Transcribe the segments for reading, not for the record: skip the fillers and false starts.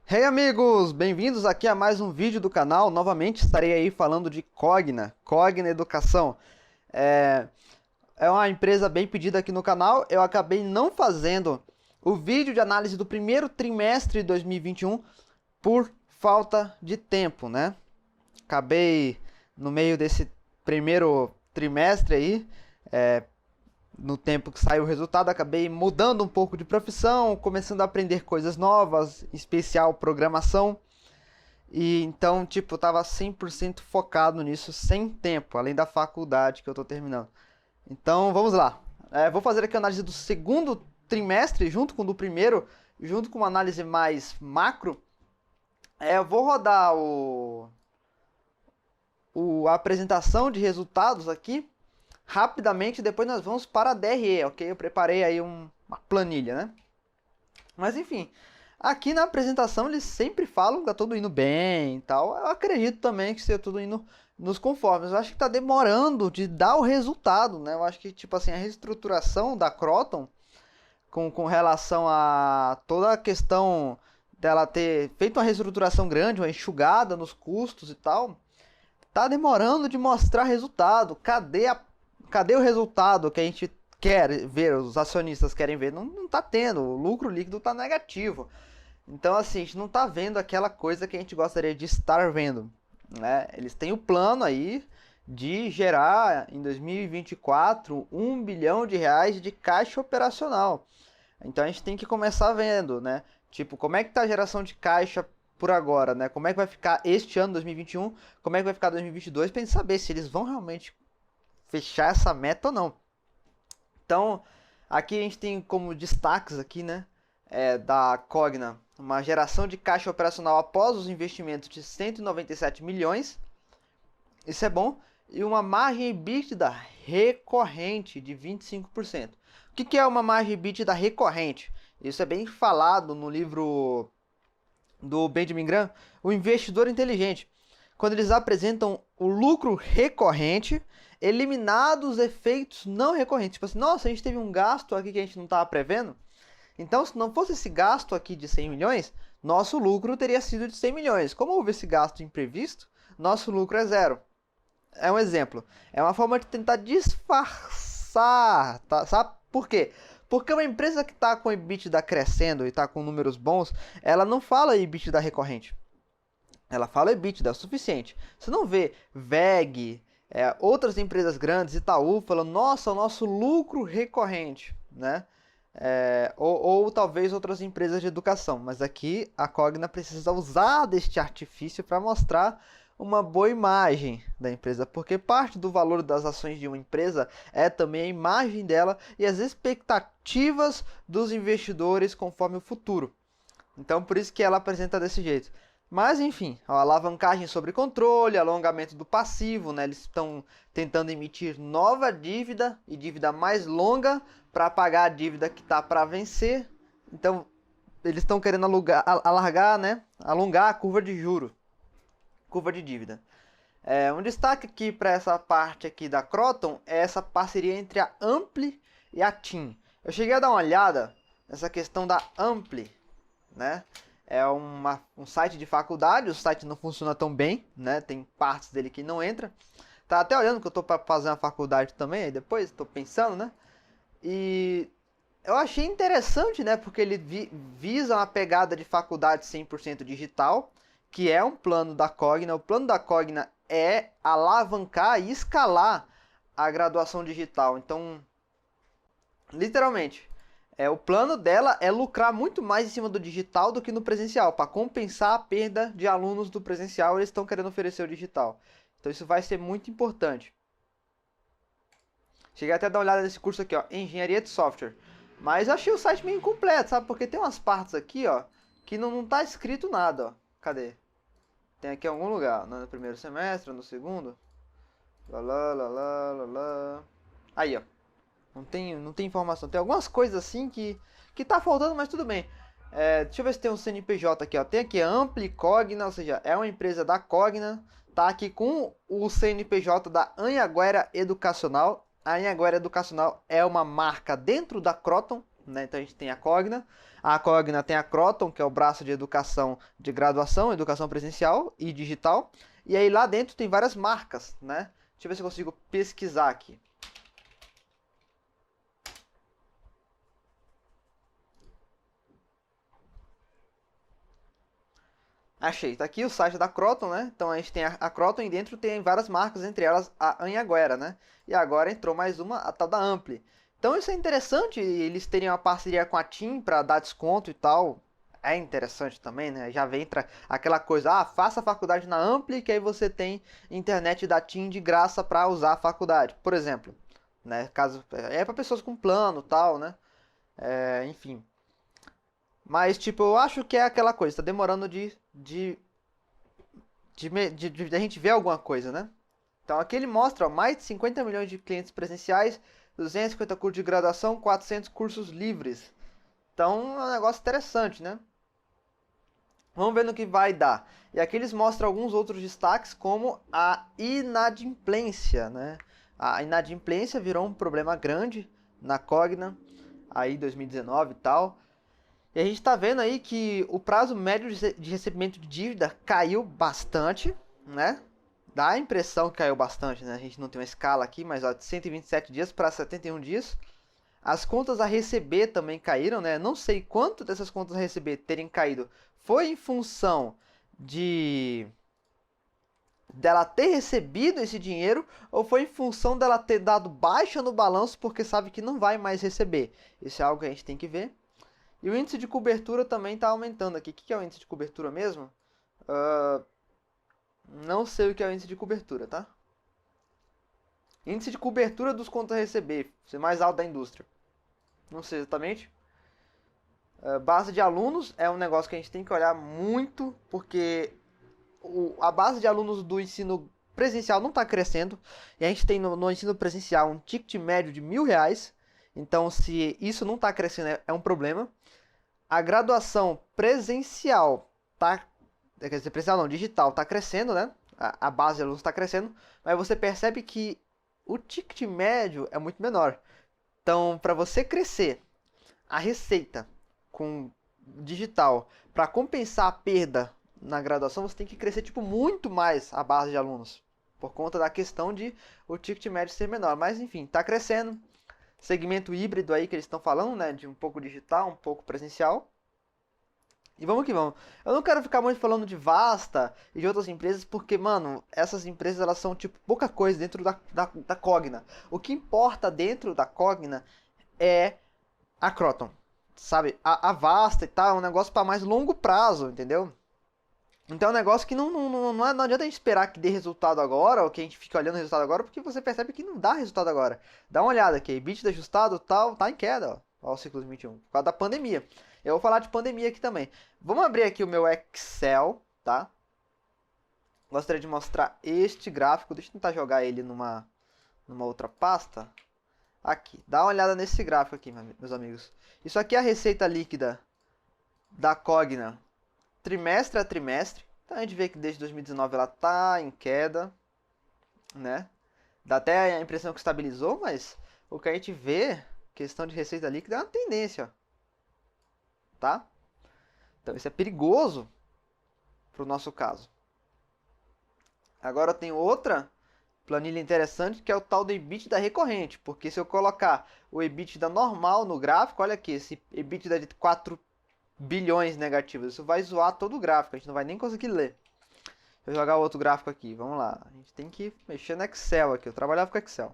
Hey amigos, bem-vindos aqui a mais um vídeo do canal. Novamente estarei aí falando de Cogna Educação. É, é uma empresa bem pedida aqui no canal. Eu acabei não fazendo o vídeo de análise do primeiro trimestre de 2021 por falta de tempo, né? Acabei no meio desse primeiro trimestre aí, no tempo que saiu o resultado, acabei mudando um pouco de profissão, começando a aprender coisas novas, em especial programação. E então, tipo, eu tava 100% focado nisso, sem tempo, além da faculdade que eu tô terminando. Então, vamos lá. Vou fazer aqui a análise do segundo trimestre, junto com o do primeiro, junto com uma análise mais macro. Eu vou rodar a apresentação de resultados aqui rapidamente, depois nós vamos para a DRE, ok? Eu preparei aí uma planilha, né? Mas enfim, aqui na apresentação eles sempre falam que tá tudo indo bem e tal. Eu acredito também que esteja tudo indo nos conformes. Eu acho que tá demorando de dar o resultado, né? Eu acho que, tipo assim, a reestruturação da Croton com relação a toda a questão dela ter feito uma reestruturação grande, uma enxugada nos custos e tal, tá demorando de mostrar resultado. Cadê o resultado que a gente quer ver, os acionistas querem ver? Não tá tendo, o lucro líquido tá negativo. Então, assim, a gente não tá vendo aquela coisa que a gente gostaria de estar vendo, né? Eles têm o plano aí de gerar em 2024 R$ 1 bilhão de caixa operacional. Então a gente tem que começar vendo, né? Tipo, como é que tá a geração de caixa por agora, né? Como é que vai ficar este ano 2021? Como é que vai ficar 2022? Para gente saber se eles vão realmente fechar essa meta ou não. Então, aqui a gente tem como destaques aqui, né, da Cogna, uma geração de caixa operacional após os investimentos de 197 milhões. Isso é bom. E uma margem EBITDA recorrente de 25%. O que é uma margem EBITDA recorrente? Isso é bem falado no livro do Benjamin Graham, O Investidor Inteligente, quando eles apresentam o lucro recorrente, eliminados os efeitos não recorrentes. Tipo assim, nossa, a gente teve um gasto aqui que a gente não estava prevendo. Então, se não fosse esse gasto aqui de 100 milhões, nosso lucro teria sido de 100 milhões. Como houve esse gasto imprevisto, nosso lucro é zero. É um exemplo. É uma forma de tentar disfarçar, tá? Sabe por quê? Porque uma empresa que está com EBITDA crescendo e está com números bons, ela não fala EBITDA recorrente. Ela fala EBITDA, é o suficiente. Você não vê VEG, outras empresas grandes, Itaú, falando, nossa, o nosso lucro recorrente, né? Ou talvez outras empresas de educação. Mas aqui a Cogna precisa usar deste artifício para mostrar uma boa imagem da empresa, porque parte do valor das ações de uma empresa é também a imagem dela e as expectativas dos investidores conforme o futuro. Então, por isso que ela apresenta desse jeito. Mas, enfim, a alavancagem sobre controle, alongamento do passivo, né? Eles estão tentando emitir nova dívida e dívida mais longa para pagar a dívida que está para vencer. Então, eles estão querendo alargar, né? Alongar a curva de juros, curva de dívida. Um destaque aqui para essa parte aqui da Croton é essa parceria entre a Ampli e a TIM. Eu cheguei a dar uma olhada nessa questão da Ampli, né? É um site de faculdade, o site não funciona tão bem, né? Tem partes dele que não entra. Tá até olhando que eu tô para fazer uma faculdade também, aí depois tô pensando, né? E eu achei interessante, né? Porque ele visa uma pegada de faculdade 100% digital, que é um plano da Cogna. O plano da Cogna é alavancar e escalar a graduação digital. Então, literalmente, o plano dela é lucrar muito mais em cima do digital do que no presencial. Para compensar a perda de alunos do presencial, eles estão querendo oferecer o digital. Então isso vai ser muito importante. Cheguei até a dar uma olhada nesse curso aqui, ó, Engenharia de Software. Mas eu achei o site meio incompleto, sabe? Porque tem umas partes aqui, ó, que não tá escrito nada, ó. Cadê? Tem aqui em algum lugar, no primeiro semestre, no segundo. Lá, lá, lá, lá, lá, lá. Aí, ó. Não tem informação. Tem algumas coisas assim que tá faltando, mas tudo bem. Deixa eu ver se tem um CNPJ aqui, ó. Tem aqui Ampli Cogna, ou seja, é uma empresa da Cogna. Tá aqui com o CNPJ da Anhanguera Educacional. A Anhanguera Educacional é uma marca dentro da Croton, né? Então a gente tem a Cogna tem a Croton, que é o braço de educação de graduação, educação presencial e digital. E aí lá dentro tem várias marcas, né? Deixa eu ver se eu consigo pesquisar aqui. Achei, tá aqui o site da Croton, né? Então a gente tem a Croton e dentro tem várias marcas, entre elas a Anhanguera, né? E agora entrou mais uma, a tal da Ampli. Então isso é interessante, eles terem uma parceria com a TIM para dar desconto e tal. É interessante também, né? Já vem aquela coisa, faça a faculdade na Ampli, que aí você tem internet da TIM de graça para usar a faculdade, por exemplo. Né? Caso, é para pessoas com plano e tal, né? Enfim. Mas, tipo, eu acho que é aquela coisa, tá demorando de a gente ver alguma coisa, né? Então aqui ele mostra ó, mais de 50 milhões de clientes presenciais, 250 cursos de graduação, 400 cursos livres. Então é um negócio interessante, né? Vamos ver no que vai dar. E aqui eles mostram alguns outros destaques, como a inadimplência, né? A inadimplência virou um problema grande na Cogna, aí 2019 e tal. E a gente está vendo aí que o prazo médio de recebimento de dívida caiu bastante, né? Dá a impressão que caiu bastante, né? A gente não tem uma escala aqui, mas ó, de 127 dias para 71 dias. As contas a receber também caíram, né? Não sei quanto dessas contas a receber terem caído foi em função de dela ter recebido esse dinheiro ou foi em função dela ter dado baixa no balanço porque sabe que não vai mais receber. Isso é algo que a gente tem que ver. E o índice de cobertura também está aumentando aqui. O que é o índice de cobertura mesmo? Não sei o que é o índice de cobertura, tá? Índice de cobertura dos contas a receber, ser mais alto da indústria. Não sei exatamente. Base de alunos é um negócio que a gente tem que olhar muito, porque a base de alunos do ensino presencial não está crescendo. E a gente tem no ensino presencial um ticket médio de R$ 1.000. Então, se isso não está crescendo, é um problema. A graduação presencial tá, quer dizer, presencial não, digital tá crescendo, né? A base de alunos está crescendo, mas você percebe que o ticket médio é muito menor. Então, para você crescer a receita com digital para compensar a perda na graduação, você tem que crescer tipo muito mais a base de alunos, por conta da questão de o ticket médio ser menor. Mas enfim, está crescendo. Segmento híbrido aí que eles estão falando, né? De um pouco digital, um pouco presencial. E vamos que vamos. Eu não quero ficar muito falando de Vasta e de outras empresas, porque, mano, essas empresas elas são tipo pouca coisa dentro da Cogna. O que importa dentro da Cogna é a Croton, sabe? A Vasta e tal é um negócio para mais longo prazo, entendeu? Então é um negócio que não adianta a gente esperar que dê resultado agora, ou que a gente fique olhando o resultado agora, porque você percebe que não dá resultado agora. Dá uma olhada aqui, EBITDA ajustado tal, tá em queda, ó. Ó o ciclo 2021, por causa da pandemia. Eu vou falar de pandemia aqui também. Vamos abrir aqui o meu Excel, tá? Gostaria de mostrar este gráfico. Deixa eu tentar jogar ele numa outra pasta. Aqui, dá uma olhada nesse gráfico aqui, meus amigos. Isso aqui é a receita líquida da Cogna trimestre a trimestre. Então a gente vê que desde 2019 ela tá em queda, né? Dá até a impressão que estabilizou, mas o que a gente vê, questão de receita líquida, é uma tendência, tá? Então isso é perigoso para o nosso caso. Agora eu tenho outra planilha interessante que é o tal do EBITDA recorrente, porque se eu colocar o EBITDA normal no gráfico, olha aqui, esse EBITDA de 4 bilhões negativos, isso vai zoar todo o gráfico, a gente não vai nem conseguir ler. Deixa eu jogar outro gráfico aqui, vamos lá, a gente tem que mexer no Excel aqui, eu trabalhava com Excel.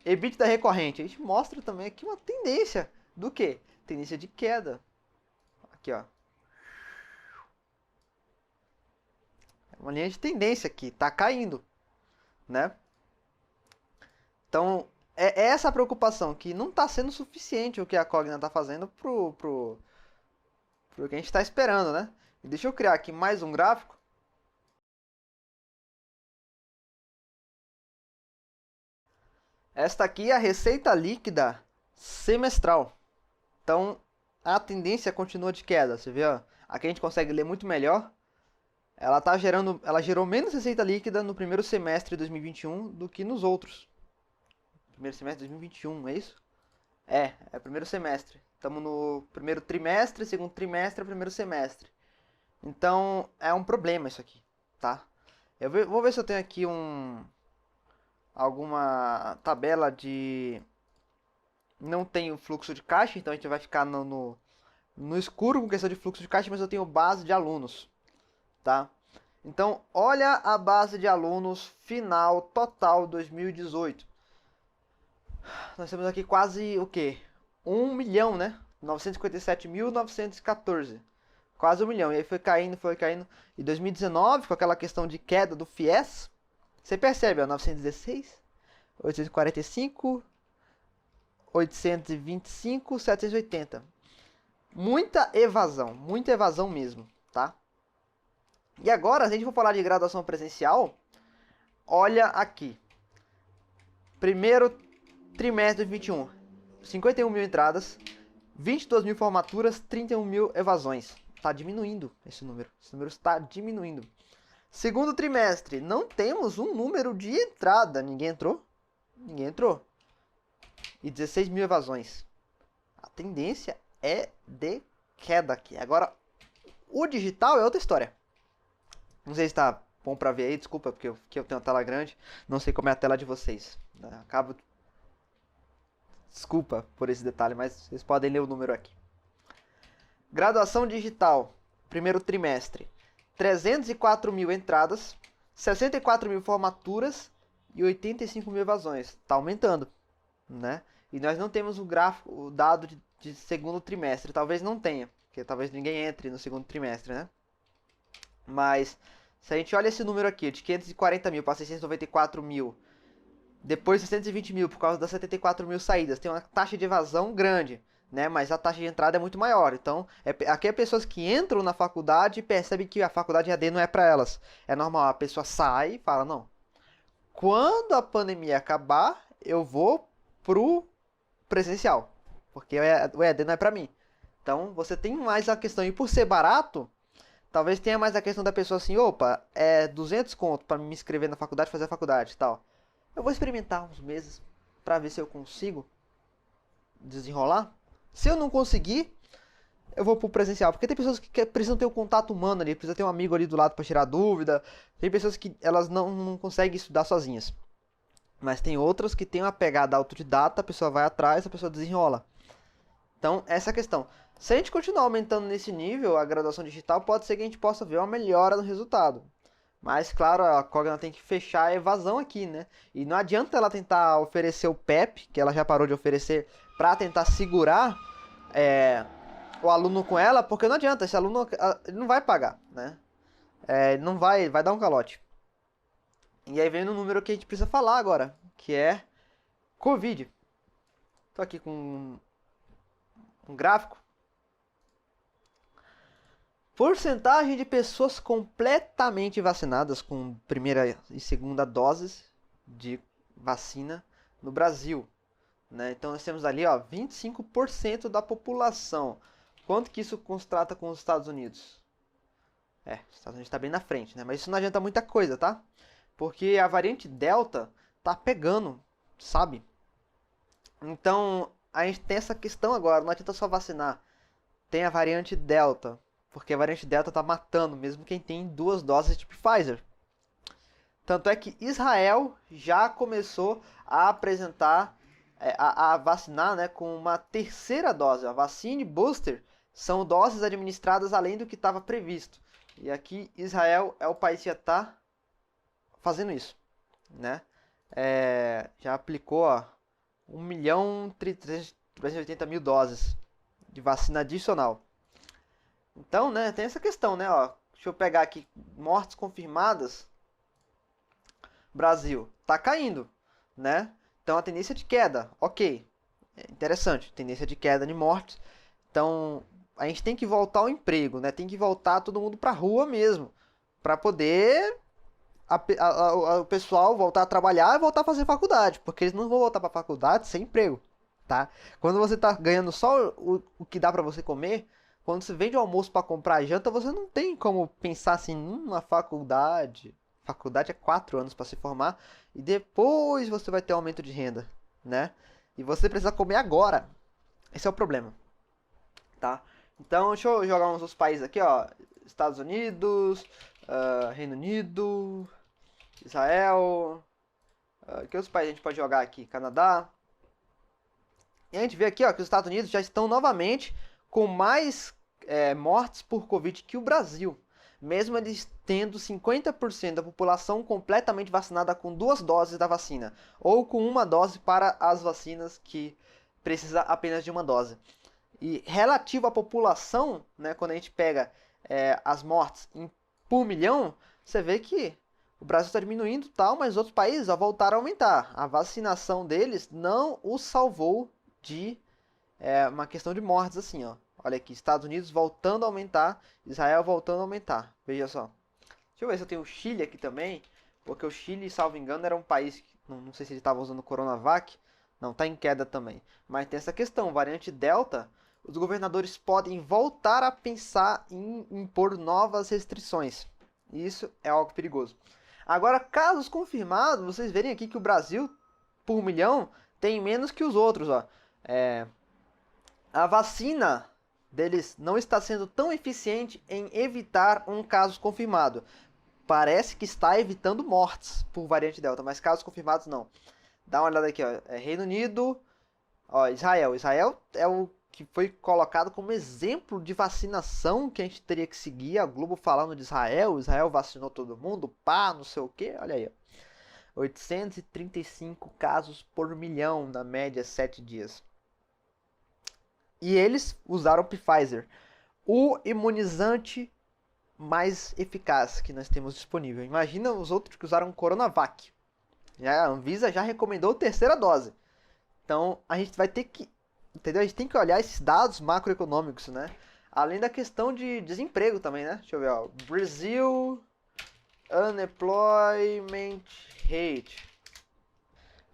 EBITDA recorrente, a gente mostra também aqui uma tendência do que? Tendência de queda. Aqui, ó. Uma linha de tendência aqui, tá caindo, né? Então, é essa a preocupação, que não está sendo suficiente o que a Cogna está fazendo pro que a gente está esperando, né? E deixa eu criar aqui mais um gráfico. Esta aqui é a receita líquida semestral. Então, a tendência continua de queda, você vê, ó. Aqui a gente consegue ler muito melhor. Ela gerou menos receita líquida no primeiro semestre de 2021 do que nos outros. Primeiro semestre de 2021, é isso? É primeiro semestre. Estamos no primeiro trimestre, segundo trimestre, primeiro semestre. Então, é um problema isso aqui, tá? Vou ver se eu tenho aqui alguma tabela de... Não tenho fluxo de caixa, então a gente vai ficar no escuro com questão de fluxo de caixa, mas eu tenho base de alunos, tá? Então, olha a base de alunos final total 2018. Nós temos aqui quase o quê? 1 milhão, né? 957.914. Quase 1 milhão. E aí foi caindo, foi caindo. E 2019, com aquela questão de queda do FIES, você percebe, ó, 916, 845, 825, 780. Muita evasão mesmo, tá? E agora, se a gente for falar de graduação presencial, olha aqui. Primeiro trimestre de 2021, 51 mil entradas, 22 mil formaturas, 31 mil evasões. Está diminuindo esse número. Esse número está diminuindo. Segundo trimestre, não temos um número de entrada. Ninguém entrou? Ninguém entrou. E 16 mil evasões. A tendência é de queda aqui. Agora, o digital é outra história. Não sei se está bom para ver aí, desculpa, porque eu tenho uma tela grande. Não sei como é a tela de vocês. Acabo... Desculpa por esse detalhe, mas vocês podem ler o número aqui. Graduação digital, primeiro trimestre. 304 mil entradas, 64 mil formaturas e 85 mil evasões. Está aumentando, né? E nós não temos o gráfico, o dado de segundo trimestre. Talvez não tenha, porque talvez ninguém entre no segundo trimestre, né? Mas se a gente olha esse número aqui, de 540 mil para 694 mil, depois 620 mil por causa das 74 mil saídas, tem uma taxa de evasão grande, né? Mas a taxa de entrada é muito maior. Então, aqui é pessoas que entram na faculdade e percebem que a faculdade EAD não é para elas. É normal, a pessoa sai e fala, não, quando a pandemia acabar, eu vou pro presencial, porque o EAD não é para mim. Então, você tem mais a questão, e por ser barato, talvez tenha mais a questão da pessoa assim, opa, é 200 conto para me inscrever na faculdade, fazer a faculdade e tal. Eu vou experimentar uns meses para ver se eu consigo desenrolar. Se eu não conseguir, eu vou pro presencial. Porque tem pessoas que precisam ter um contato humano ali, precisa ter um amigo ali do lado para tirar dúvida. Tem pessoas que elas não conseguem estudar sozinhas. Mas tem outras que tem uma pegada autodidata, a pessoa vai atrás, a pessoa desenrola. Então, essa é a questão. Se a gente continuar aumentando nesse nível, a graduação digital, pode ser que a gente possa ver uma melhora no resultado. Mas, claro, a Cogna tem que fechar a evasão aqui, né? E não adianta ela tentar oferecer o PEP, que ela já parou de oferecer, para tentar segurar o aluno com ela, porque não adianta, esse aluno ele não vai pagar, né? Não vai dar um calote. E aí vem no número que a gente precisa falar agora, que é Covid. Tô aqui com um gráfico. Porcentagem de pessoas completamente vacinadas com primeira e segunda doses de vacina no Brasil, né? Então nós temos ali, ó, 25% da população. Quanto que isso contrasta com os Estados Unidos? Os Estados Unidos está bem na frente, né? Mas isso não adianta muita coisa, tá? Porque a variante Delta tá pegando, sabe? Então a gente tem essa questão agora, não adianta só vacinar. Tem a variante Delta. Porque a variante Delta está matando, mesmo quem tem 2 doses tipo Pfizer. Tanto é que Israel já começou a apresentar, a vacinar, né, com uma terceira dose. A vacine booster são doses administradas além do que estava previsto. E aqui Israel é o país que já está fazendo isso, né? Já aplicou 1.380.000 doses de vacina adicional. Então, né, tem essa questão, né, ó. Deixa eu pegar aqui, mortes confirmadas. Brasil, tá caindo, né? Então, a tendência de queda, ok. Interessante, tendência de queda de mortes. Então, a gente tem que voltar ao emprego, né? Tem que voltar todo mundo pra rua mesmo. Pra poder o pessoal voltar a trabalhar e voltar a fazer faculdade. Porque eles não vão voltar pra faculdade sem emprego, tá? Quando você tá ganhando só o que dá pra você comer... Quando você vende o almoço para comprar janta, você não tem como pensar assim, na faculdade. Faculdade é 4 anos para se formar e depois você vai ter aumento de renda, né? E você precisa comer agora. Esse é o problema, tá? Então, deixa eu jogar uns outros países aqui, ó. Estados Unidos, Reino Unido, Israel. Que outros países a gente pode jogar aqui? Canadá. E a gente vê aqui, ó, que os Estados Unidos já estão novamente com mais mortes por Covid que o Brasil. Mesmo eles tendo 50% da população completamente vacinada com 2 doses da vacina. Ou com uma dose para as vacinas que precisa apenas de uma dose. E relativo à população, né, quando a gente pega as mortes por milhão, você vê que o Brasil está diminuindo tal, mas outros países voltaram a aumentar. A vacinação deles não os salvou de uma questão de mortes assim, ó. Olha aqui, Estados Unidos voltando a aumentar, Israel voltando a aumentar. Veja só. Deixa eu ver se eu tenho o Chile aqui também, porque o Chile, salvo engano, era um país que não sei se ele estava usando Coronavac. Não, está em queda também. Mas tem essa questão, variante Delta, os governadores podem voltar a pensar em impor novas restrições. Isso é algo perigoso. Agora, casos confirmados, vocês verem aqui que o Brasil, por milhão, tem menos que os outros, ó. A vacina deles não está sendo tão eficiente em evitar um caso confirmado. Parece que está evitando mortes por variante Delta, mas casos confirmados não. Dá uma olhada aqui, ó. Reino Unido, ó, Israel. Israel é o que foi colocado como exemplo de vacinação que a gente teria que seguir. A Globo falando de Israel. Israel vacinou todo mundo, pá, não sei o que. Olha aí, ó. 835 casos por milhão na média 7 dias. E eles usaram o Pfizer, o imunizante mais eficaz que nós temos disponível. Imagina os outros que usaram Coronavac. A Anvisa já recomendou a terceira dose. Então a gente vai ter que, entendeu? A gente tem que olhar esses dados macroeconômicos, né? Além da questão de desemprego também, né? Deixa eu ver, ó. Brazil Unemployment Rate.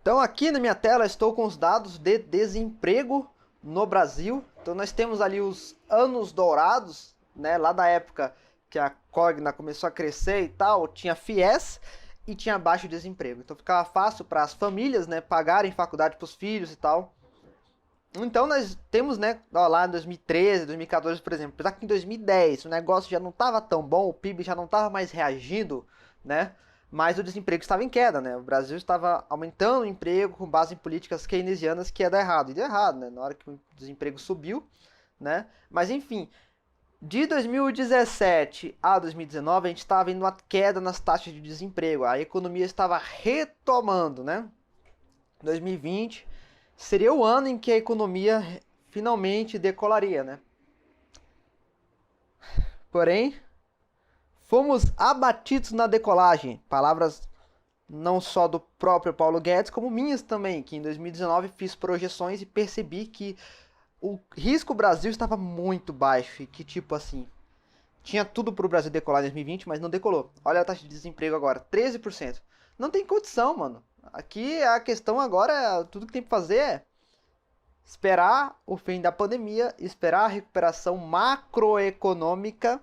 Então aqui na minha tela estou com os dados de desemprego no Brasil. Então nós temos ali os anos dourados, né? Lá da época que a Cogna começou a crescer e tal, tinha FIES e tinha baixo desemprego. Então ficava fácil para as famílias, né, pagarem faculdade para os filhos e tal. Então nós temos, né, ó, lá em 2013, 2014, por exemplo, apesar que em 2010 o negócio já não estava tão bom, o PIB já não estava mais reagindo, né, mas o desemprego estava em queda, né, o Brasil estava aumentando o emprego com base em políticas keynesianas que ia dar errado, e deu errado, né, na hora que o desemprego subiu, né, mas enfim, de 2017 a 2019 a gente estava vendo uma queda nas taxas de desemprego, a economia estava retomando, né, 2020 seria o ano em que a economia finalmente decolaria, né? Porém, fomos abatidos na decolagem. Palavras não só do próprio Paulo Guedes, como minhas também, que em 2019 fiz projeções e percebi que o risco Brasil estava muito baixo e que, tipo assim, tinha tudo para o Brasil decolar em 2020, mas não decolou. Olha a taxa de desemprego agora, 13%. Não tem condição, mano. Aqui a questão agora, tudo que tem para fazer é esperar o fim da pandemia, esperar a recuperação macroeconômica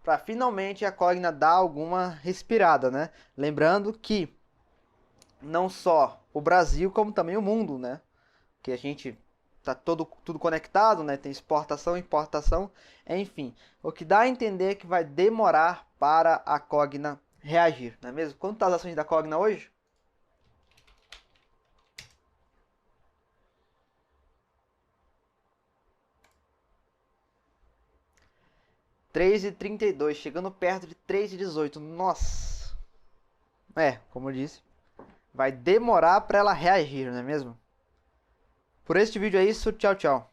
para finalmente a Cogna dar alguma respirada, né? Lembrando que não só o Brasil, como também o mundo, né? Que a gente tá tudo conectado, né? Tem exportação, importação, enfim. O que dá a entender é que vai demorar para a Cogna reagir, não é mesmo? Quanto estão as ações da Cogna hoje? 3,32, chegando perto de 3,18. Nossa. Como eu disse, vai demorar para ela reagir, não é mesmo? Por este vídeo é isso, tchau, tchau.